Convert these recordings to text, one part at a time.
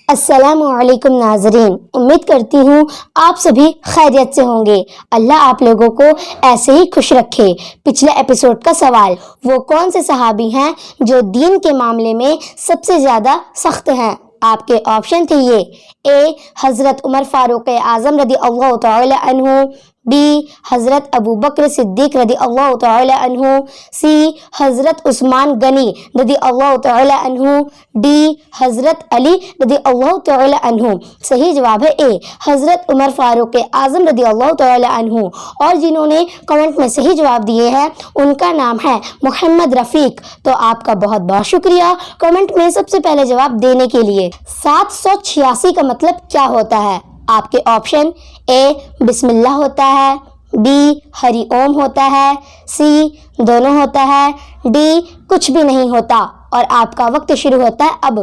السلام علیکم ناظرین، امید کرتی ہوں آپ سبھی خیریت سے ہوں گے۔ اللہ آپ لوگوں کو ایسے ہی خوش رکھے۔ پچھلے ایپیسوڈ کا سوال، وہ کون سے صحابی ہیں جو دین کے معاملے میں سب سے زیادہ سخت ہیں؟ آپ کے آپشن تھے یہ: اے حضرت عمر فاروق اعظم رضی اللہ تعالی عنہ، بی حضرت ابو بکر صدیق رضی اللہ تعالی عنہ، سی حضرت عثمان غنی رضی اللہ تعالی عنہ، ڈی حضرت علی رضی اللہ تعالی عنہ۔ صحیح جواب ہے اے حضرت عمر فاروق اعظم رضی اللہ تعالی عنہ، اور جنہوں نے کمنٹ میں صحیح جواب دیے ہیں ان کا نام ہے محمد رفیق۔ تو آپ کا بہت بہت شکریہ کمنٹ میں سب سے پہلے جواب دینے کے لیے۔ 786 کا مطلب کیا ہوتا ہے؟ آپ کے آپشن: اے بسم اللہ ہوتا ہے، بی ہری اوم ہوتا ہے، سی دونوں ہوتا ہے، ڈی کچھ بھی نہیں ہوتا۔ اور آپ کا وقت شروع ہوتا ہے اب۔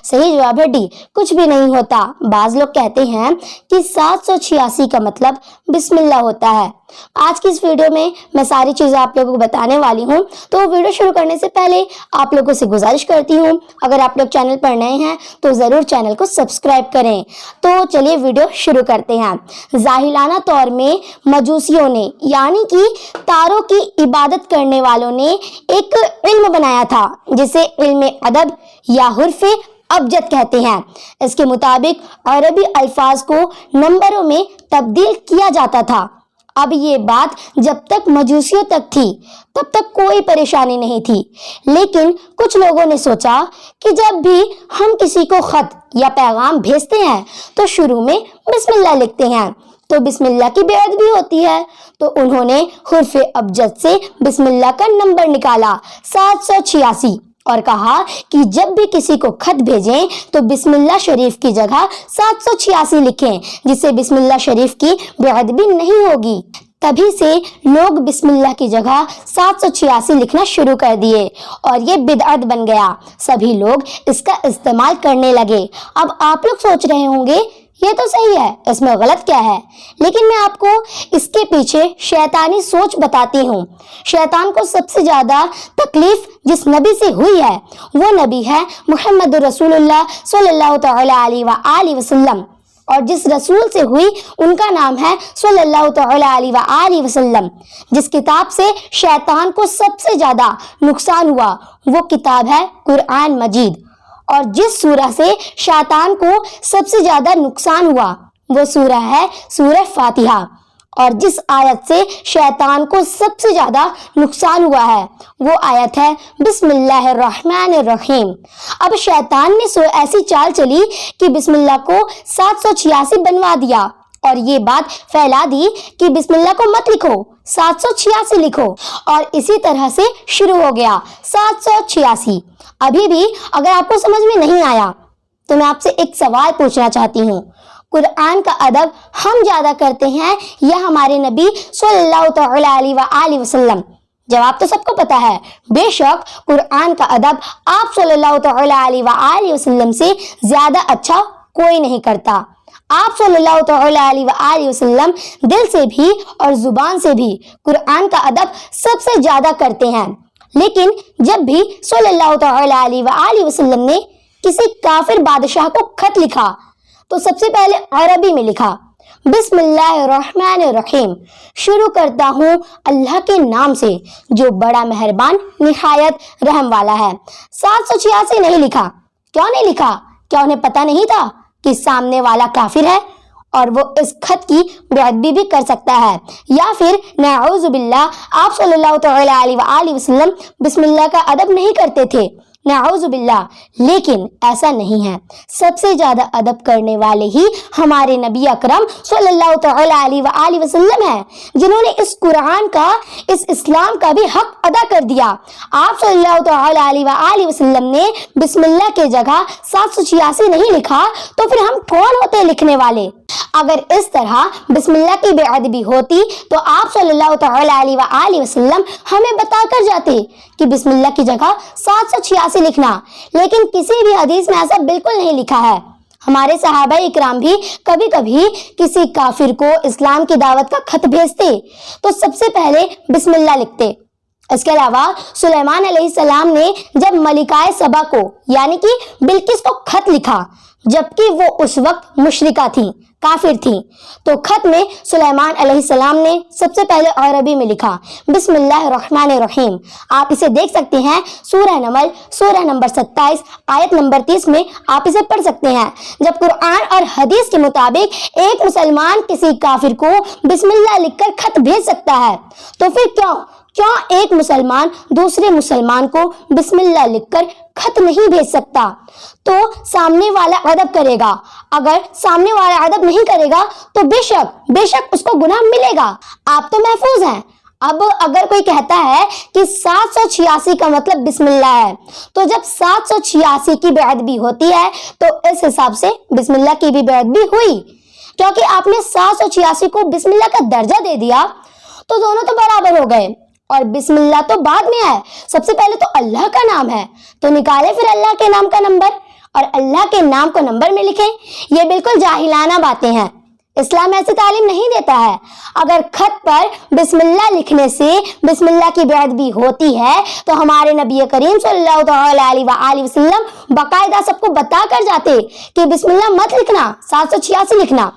صحیح جواب ہے ڈی کچھ بھی نہیں ہوتا۔ بعض لوگ کہتے ہیں کہ 786 کا مطلب بسم اللہ ہوتا ہے۔ آج کی اس ویڈیو میں میں ساری چیزیں آپ لوگوں کو بتانے والی ہوں، تو ویڈیو شروع کرنے سے پہلے آپ لوگوں سے گزارش کرتی ہوں، اگر آپ لوگ چینل پر نئے ہیں تو ضرور چینل کو سبسکرائب کریں۔ تو چلیے ویڈیو شروع کرتے ہیں۔ جاہلانہ طور میں مجوسیوں نے، یعنی کہ تاروں کی عبادت کرنے والوں نے ایک علم بنایا تھا جسے علم ادب یا حرف ابجد کہتے ہیں۔ اس کے مطابق عربی الفاظ کو نمبروں میں تبدیل کیا جاتا تھا۔ اب یہ بات جب تک مجوسیوں تک تھی تب تک کوئی پریشانی نہیں تھی، لیکن کچھ لوگوں نے سوچا کہ جب بھی ہم کسی کو خط یا پیغام بھیجتے ہیں تو شروع میں بسم اللہ لکھتے ہیں، تو بسم اللہ کی بے ادبی ہوتی ہے۔ تو انہوں نے حرف ابجد سے بسم اللہ کا نمبر نکالا 786، اور کہا کہ جب بھی کسی کو خط بھیجیں تو بسم اللہ شریف کی جگہ 786 لکھیں، جس سے بسم اللہ شریف کی بے ادبی نہیں ہوگی۔ تبھی سے لوگ بسم اللہ کی جگہ 786 لکھنا شروع کر دیے اور یہ بدعت بن گیا۔ سبھی لوگ اس کا استعمال کرنے لگے۔ اب آپ لوگ سوچ رہے ہوں گے یہ تو صحیح ہے، اس میں غلط کیا ہے؟ لیکن میں آپ کو اس کے پیچھے شیطانی سوچ بتاتی ہوں۔ شیطان کو سب سے زیادہ تکلیف جس نبی سے ہوئی ہے وہ نبی ہے محمد رسول اللہ صلی اللہ تعالی علیہ وآلہ وسلم، اور جس رسول سے ہوئی ان کا نام ہے صلی اللہ تعالی علیہ وآلہ وسلم۔ جس کتاب سے شیطان کو سب سے زیادہ نقصان ہوا وہ کتاب ہے قرآن مجید، اور جس سورہ سے شیطان کو سب سے زیادہ نقصان ہوا وہ سورہ ہے سورہ فاتحہ، اور جس آیت سے شیطان کو سب سے زیادہ نقصان ہوا ہے وہ آیت ہے بسم اللہ الرحمن الرحیم۔ اب شیطان نے ایسی چال چلی کہ بسم اللہ کو 786 بنوا دیا اور یہ بات پھیلا دی کہ بسم اللہ کو مت لکھو، 786 لکھو، اور اسی طرح سے شروع ہو گیا 786۔ ابھی بھی اگر آپ کو سمجھ میں نہیں آیا تو میں آپ سے ایک سوال پوچھنا چاہتی ہوں، قرآن کا ادب ہم زیادہ کرتے ہیں یا ہمارے نبی صلی اللہ تعالی علیہ وآلہ وسلم؟ جواب تو سب کو پتا ہے، بے شک قرآن کا ادب آپ صلی اللہ تعالی علیہ وآلہ وسلم سے زیادہ اچھا کوئی نہیں کرتا۔ آپ صلی اللہ تعالی علیہ وآلہ وسلم دل سے بھی اور زبان سے بھی قرآن کا ادب سب سے زیادہ کرتے ہیں، لیکن جب بھی صلی اللہ تعالی علیہ وآلہ وسلم نے کسی کافر بادشاہ کو خط لکھا تو سب سے پہلے عربی میں لکھا بسم اللہ الرحمن الرحیم، شروع کرتا ہوں اللہ کے نام سے جو بڑا مہربان نہایت رحم والا ہے۔ 786 نہیں لکھا۔ کیوں نہیں لکھا؟ کیا انہیں پتہ نہیں تھا کہ سامنے والا کافر ہے اور وہ اس خط کی بے ادبی بھی کر سکتا ہے؟ یا پھر نعوذ باللہ آپ صلی اللہ تعالی علیہ وآلہ وسلم بسم اللہ کا ادب نہیں کرتے تھے؟ نعوذ باللہ۔ لیکن ایسا نہیں ہے، سب سے زیادہ ادب کرنے والے ہی ہمارے نبی اکرم صلی اللہ تعالی علیہ وآلہ وسلم ہیں، جنہوں نے اس قرآن کا، اس اسلام کا بھی حق ادا کر دیا۔ آپ صلی اللہ تعالی علیہ وآلہ وسلم نے بسم اللہ کے جگہ 786 نہیں لکھا تو پھر ہم کون ہوتے لکھنے والے؟ اگر اس طرح بسم اللہ کی بے ادبی ہوتی تو آپ صلی اللہ تعالی علیہ وآلہ وسلم ہمیں بتا کر جاتے کہ بسم اللہ کی جگہ 786 لکھنا، لیکن کسی بھی حدیث میں ایسا بالکل نہیں لکھا ہے۔ ہمارے صحابہ اکرام بھی کبھی کبھی کسی کافر کو اسلام کی دعوت کا خط بھیجتے تو سب سے پہلے بسم اللہ لکھتے۔ اس کے علاوہ سلیمان علیہ السلام نے جب ملکہ سبا کو یعنی کہ بلقیس کو خط لکھا جبکہ وہ اس وقت مشرکہ تھیں، کافر تھیں، تو خط میں سلیمان علیہ السلام نے سب سے پہلے عربی میں لکھا بسم اللہ الرحمن الرحیم۔ آپ اسے دیکھ سکتے ہیں سورہ نمل سورہ نمبر 27 آیت نمبر 30 میں آپ اسے پڑھ سکتے ہیں۔ جب قرآن اور حدیث کے مطابق ایک مسلمان کسی کافر کو بسم اللہ لکھ کر خط بھیج سکتا ہے تو پھر کیوں ایک مسلمان دوسرے مسلمان کو بسم اللہ لکھ کر خط نہیں بھیج سکتا؟ تو سامنے والا ادب کرے گا، اگر سامنے والا ادب نہیں کرے گا تو بے شک اس کو گناہ ملے گا، آپ تو محفوظ ہیں۔ اب اگر کوئی کہتا ہے کہ 786 کا مطلب بسم اللہ ہے، تو جب 786 کی بیعت بھی ہوتی ہے تو اس حساب سے بسم اللہ کی بھی بیعت بھی ہوئی، کیونکہ آپ نے 786 کو بسم اللہ کا درجہ دے دیا تو دونوں تو برابر ہو گئے، اور بسم اللہ تو بعد میں ہے، سب سے پہلے تو اللہ کا نام ہے، تو نکالے پھر اللہ کے نام کا نمبر اور اللہ کے نام کو نمبر میں لکھیں۔ یہ بالکل جاہلانہ باتیں ہیں، اسلام ایسی تعلیم نہیں دیتا ہے۔ اگر خط پر بسم اللہ لکھنے سے بسم اللہ کی بیعت بھی ہوتی ہے تو ہمارے نبی کریم صلی اللہ علیہ وآلہ وسلم باقاعدہ سب کو بتا کر جاتے کہ بسم اللہ مت لکھنا، 786 لکھنا،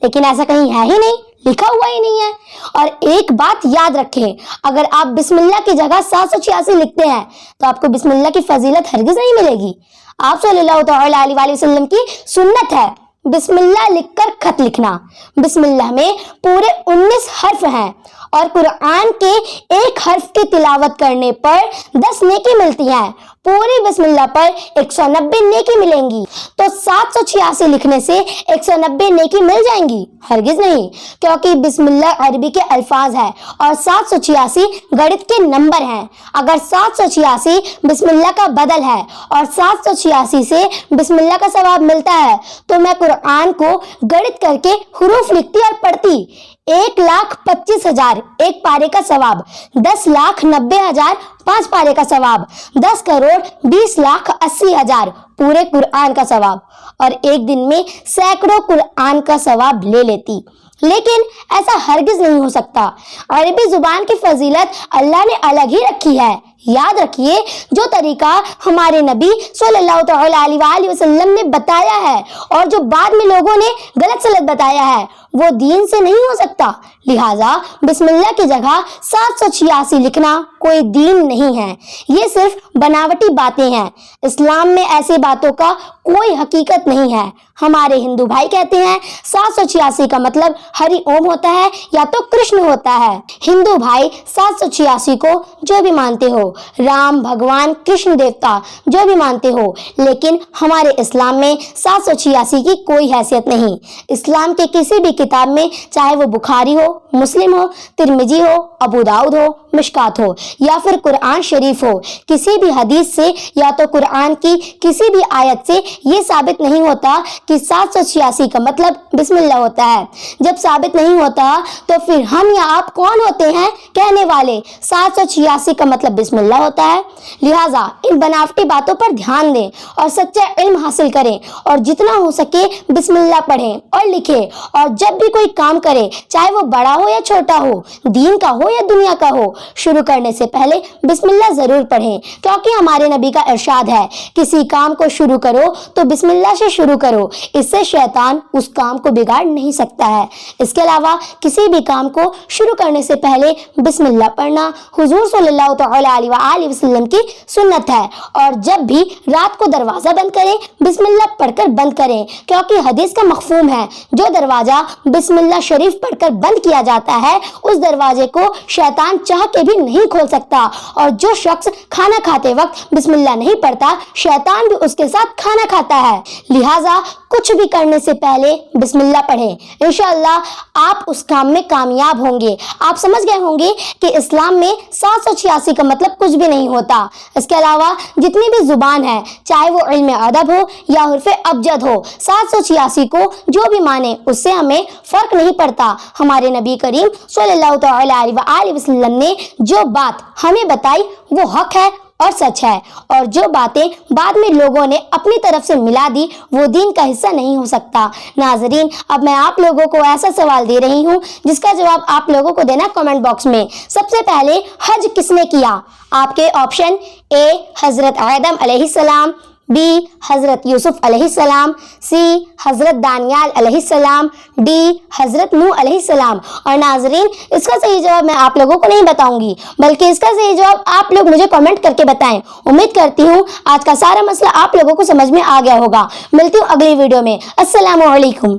لیکن ایسا کہیں ہے ہی نہیں، لکھا ہوا ہی نہیں ہے۔ اور ایک بات یاد رکھیں، اگر آپ بسم اللہ کی جگہ 786 لکھتے ہیں تو آپ کو بسم اللہ کی فضیلت ہرگز نہیں ملے گی۔ آپ صلی اللہ علیہ وآلہ وسلم کی سنت ہے بسم اللہ لکھ کر خط لکھنا۔ بسم اللہ میں پورے 19 حرف ہیں اور قرآن کے ایک حرف کی تلاوت کرنے پر 10 نیکی ملتی ہیں، پوری بسم اللہ پر 190 نیکی ملیں گی۔ تو 786 لکھنے سے 190 نیکی مل جائیں گی؟ ہرگز نہیں، کیونکہ بسم اللہ عربی کے الفاظ ہے اور 786 گڑت کے نمبر ہیں۔ اگر 786 بسم اللہ کا بدل ہے اور 786 سے بسم اللہ کا ثواب ملتا ہے تو میں قرآن کو گڑت کر کے حروف لکھتی اور پڑھتی۔ 1,25,000 ایک پارے کا ثواب، 10,90,000 5 پارے کا ثواب، 10 کروڑ 20,80,000 پورے قرآن کا ثواب، اور ایک دن میں سینکڑوں قرآن کا ثواب لے لیتی۔ لیکن ایسا ہرگز نہیں ہو سکتا۔ عربی زبان کی فضیلت اللہ نے الگ ہی رکھی ہے۔ یاد رکھیے، جو طریقہ ہمارے نبی صلی اللہ علیہ وآلہ وسلم نے بتایا ہے اور جو بعد میں لوگوں نے غلط سلط بتایا ہے وہ دین سے نہیں ہو سکتا۔ لہٰذا بسم اللہ کی جگہ 786 لکھنا کوئی دین نہیں ہے، یہ صرف بناوٹی باتیں ہیں۔ اسلام میں ایسی باتوں کا کوئی حقیقت نہیں ہے۔ ہمارے ہندو بھائی کہتے ہیں 786 کا مطلب ہری اوم ہوتا ہے یا تو کرشن ہوتا ہے۔ ہندو بھائی 786 کو جو بھی مانتے ہو، رام بھگوان کرشن دیوتا جو بھی مانتے ہو، لیکن ہمارے اسلام میں 786 کی کوئی حیثیت نہیں۔ اسلام کے کسی بھی کتاب میں، چاہے وہ بخاری ہو، مسلم ہو، ترمذی ہو، ابو داؤد ہو، مشکات ہو یا پھر قرآن شریف ہو، کسی بھی حدیث سے یا تو قرآن کی کسی بھی آیت سے یہ ثابت نہیں ہوتا کہ 786 کا مطلب بسم اللہ ہوتا ہے۔ جب ثابت نہیں ہوتا تو پھر ہم یا آپ کون ہوتے ہیں کہنے والے 786 کا مطلب بسم اللہ ہوتا ہے؟ لہٰذا ان بناوٹی باتوں پر دھیان دیں اور سچا علم حاصل کریں، اور جتنا ہو سکے بسم اللہ پڑھیں اور لکھیں، اور جب بھی کوئی کام کرے، چاہے وہ بڑا ہو یا چھوٹا ہو، دین کا ہو یا دنیا کا ہو، شروع کرنے سے پہلے بسم اللہ ضرور پڑھیں، کیونکہ ہمارے نبی کا ارشاد ہے کسی کام کو شروع کرو تو بسم اللہ سے شروع کرو، اس سے شیطان اس کام کو بگاڑ نہیں سکتا ہے۔ اس کے علاوہ کسی بھی کام کو شروع کرنے سے پہلے بسم اللہ پڑھنا حضور صلی اللہ علیہ وآلہ وسلم کی سنت ہے، اور جب بھی رات کو دروازہ بند کریں بسم اللہ پڑھ کر بند کریں، کیونکہ حدیث کا مفہوم ہے جو دروازہ بسم اللہ شریف پڑھ کر بند کیا جاتا ہے اس دروازے کو شیطان چاہ کے بھی نہیں کھول سکتا، اور جو شخص کھانا کھاتے وقت بسم اللہ نہیں پڑھتا شیطان بھی اس کے ساتھ کھانا کھاتا ہے۔ لہٰذا کچھ بھی کرنے سے پہلے بسم اللہ پڑھیں، انشاءاللہ آپ اس کام میں کامیاب ہوں گے۔ آپ سمجھ گئے ہوں گے کہ اسلام میں 786 کا مطلب کچھ بھی نہیں ہوتا۔ اس کے علاوہ جتنی بھی زبان ہے، چاہے وہ علم ادب ہو یا حرف ابجد ہو، 786 کو جو بھی مانے اس سے ہمیں فرق نہیں پڑتا۔ ہمارے نبی کریم صلی اللہ علیہ وآلہ وسلم نے جو بات ہمیں بتائی وہ حق ہے اور سچ ہے، اور جو باتیں بعد میں لوگوں نے اپنی طرف سے ملا دی وہ دین کا حصہ نہیں ہو سکتا۔ ناظرین، اب میں آپ لوگوں کو ایسا سوال دے رہی ہوں جس کا جواب آپ لوگوں کو دینا کمنٹ باکس میں۔ سب سے پہلے حج کس نے کیا؟ آپ کے آپشن اے حضرت آدم علیہ السلام، بی حضرت یوسف علیہ السلام، سی حضرت دانیال علیہ السلام، ڈی حضرت نوح علیہ السلام۔ اور ناظرین، اس کا صحیح جواب میں آپ لوگوں کو نہیں بتاؤں گی، بلکہ اس کا صحیح جواب آپ لوگ مجھے کمنٹ کر کے بتائیں۔ امید کرتی ہوں آج کا سارا مسئلہ آپ لوگوں کو سمجھ میں آ گیا ہوگا۔ ملتی ہوں اگلی ویڈیو میں۔ السلام علیکم۔